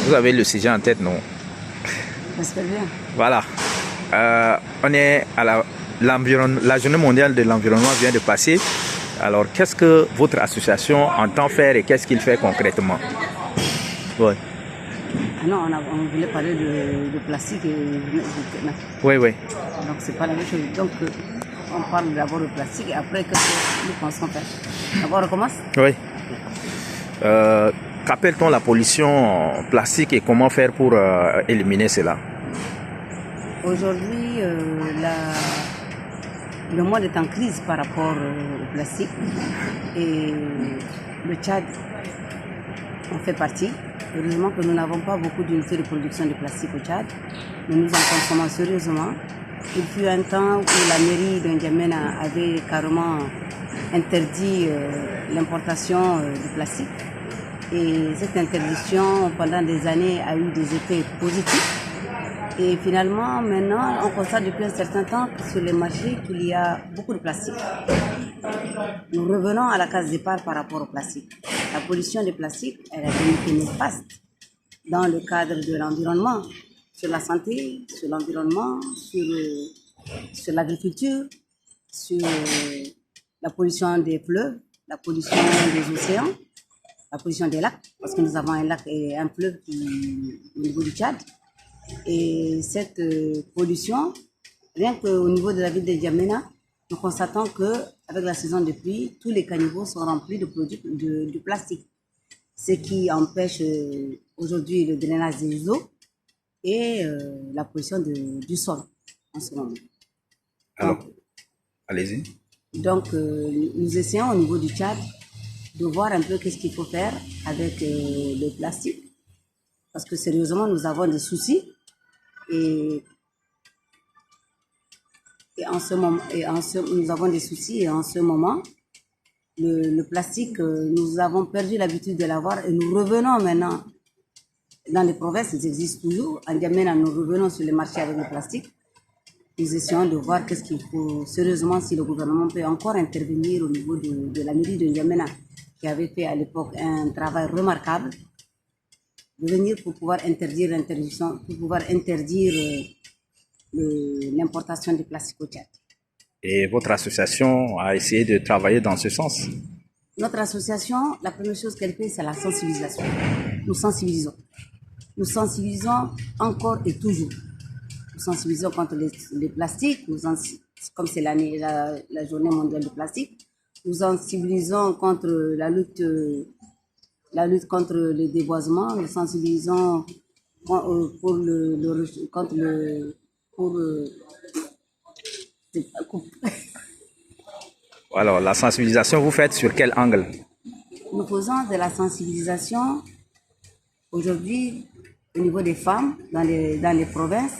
Vous avez le sujet en tête, non? J'espère bien. Voilà. On est à la journée mondiale de l'environnement vient de passer. Alors, qu'est-ce que votre association entend faire et qu'est-ce qu'il fait concrètement? Ouais. Ah non, on voulait parler de plastique et Oui, oui. donc c'est pas la même chose. Donc on parle d'abord de plastique et après qu'est-ce que nous pensons faire. D'abord on commence. Oui. Qu'appelle-t-on la pollution plastique et comment faire pour éliminer cela? Aujourd'hui, le monde est en crise par rapport au plastique et le Tchad en fait partie. Heureusement que nous n'avons pas beaucoup d'unités de production de plastique au Tchad, mais nous en consommons sérieusement. Il fut un temps où la mairie de N'Djamena avait carrément interdit l'importation du plastique. Et cette interdiction, pendant des années, a eu des effets positifs. Et finalement, maintenant, on constate depuis un certain temps sur les marchés qu'il y a beaucoup de plastique. Nous revenons à la case départ par rapport au plastique. La pollution du plastique, elle a été néfaste dans le cadre de l'environnement, sur la santé, sur l'environnement, sur l'agriculture, sur la pollution des fleuves, la pollution des océans, la pollution des lacs, parce que nous avons un lac et un fleuve au niveau du Tchad. Et cette pollution, rien qu'au niveau de la ville de N'Djamena, nous constatons qu'avec la saison de pluie, tous les caniveaux sont remplis de produits de plastique, ce qui empêche aujourd'hui le drainage des eaux et la pollution du sol en ce moment. Alors, allez-y. Donc, nous essayons au niveau du Tchad de voir un peu qu'est-ce qu'il faut faire avec le plastique, parce que sérieusement, nous avons des soucis. Et en ce moment, nous avons des soucis et en ce moment, le plastique, nous avons perdu l'habitude de l'avoir et nous revenons maintenant dans les provinces, ils existent toujours. En N'Djamena, nous revenons sur les marchés avec le plastique. Nous essayons de voir qu'est-ce qu'il faut sérieusement, si le gouvernement peut encore intervenir au niveau de la mairie de N'Djamena, qui avait fait à l'époque un travail remarquable, de venir pour pouvoir interdire l'interdiction, pour pouvoir interdire l'importation de plastique au Tchad. Et votre association a essayé de travailler dans ce sens? Notre association, la première chose qu'elle fait, c'est la sensibilisation. Nous sensibilisons. Nous sensibilisons encore et toujours. Nous sensibilisons contre les plastiques, comme c'est la journée mondiale du plastique. Nous sensibilisons contre la lutte contre le déboisement. Nous sensibilisons Alors, la sensibilisation, vous faites sur quel angle? Nous faisons de la sensibilisation aujourd'hui au niveau des femmes dans les provinces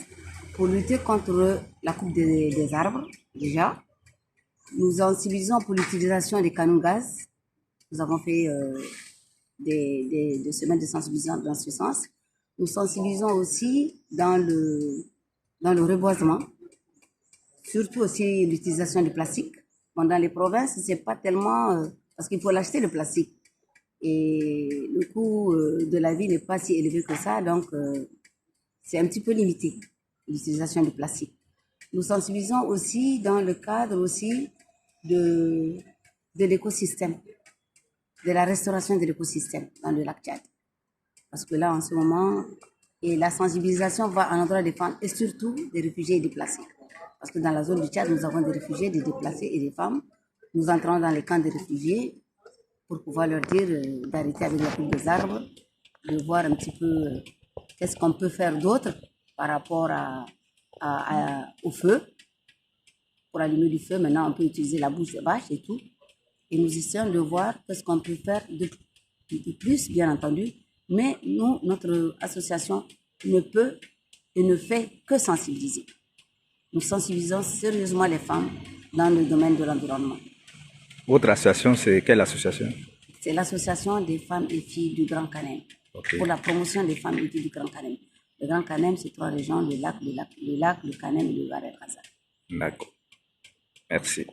pour lutter contre la coupe des arbres, déjà. Nous sensibilisons pour l'utilisation des canons gaz. Nous avons fait des semaines de sensibilisation dans ce sens. Nous sensibilisons aussi dans le reboisement, surtout aussi l'utilisation du plastique. Bon, dans les provinces, c'est pas tellement parce qu'il faut l'acheter le plastique et le coût de la vie n'est pas si élevé que ça, donc c'est un petit peu limité l'utilisation du plastique. Nous sensibilisons aussi dans le cadre aussi de l'écosystème, de la restauration de l'écosystème dans le lac Tchad. Parce que là, en ce moment, et la sensibilisation va à l'endroit des femmes et surtout des réfugiés et déplacés. Parce que dans la zone du Tchad, nous avons des réfugiés, des déplacés et des femmes. Nous entrons dans les camps des réfugiés pour pouvoir leur dire d'arrêter avec la coupe des arbres, de voir un petit peu qu'est-ce qu'on peut faire d'autre par rapport au feu. Pour allumer du feu, maintenant, on peut utiliser la bouche de vache et tout. Et nous essayons de voir qu'est-ce qu'on peut faire de plus, bien entendu. Mais nous, notre association ne peut et ne fait que sensibiliser. Nous sensibilisons sérieusement les femmes dans le domaine de l'environnement. Votre association, c'est quelle association? C'est l'association des femmes et filles du Grand Kanem, Okay. pour la promotion des femmes et filles du Grand Kanem. Le Grand Kanem, c'est 3 régions, le lac, le Kanem et le Varel Raza. D'accord. Merci.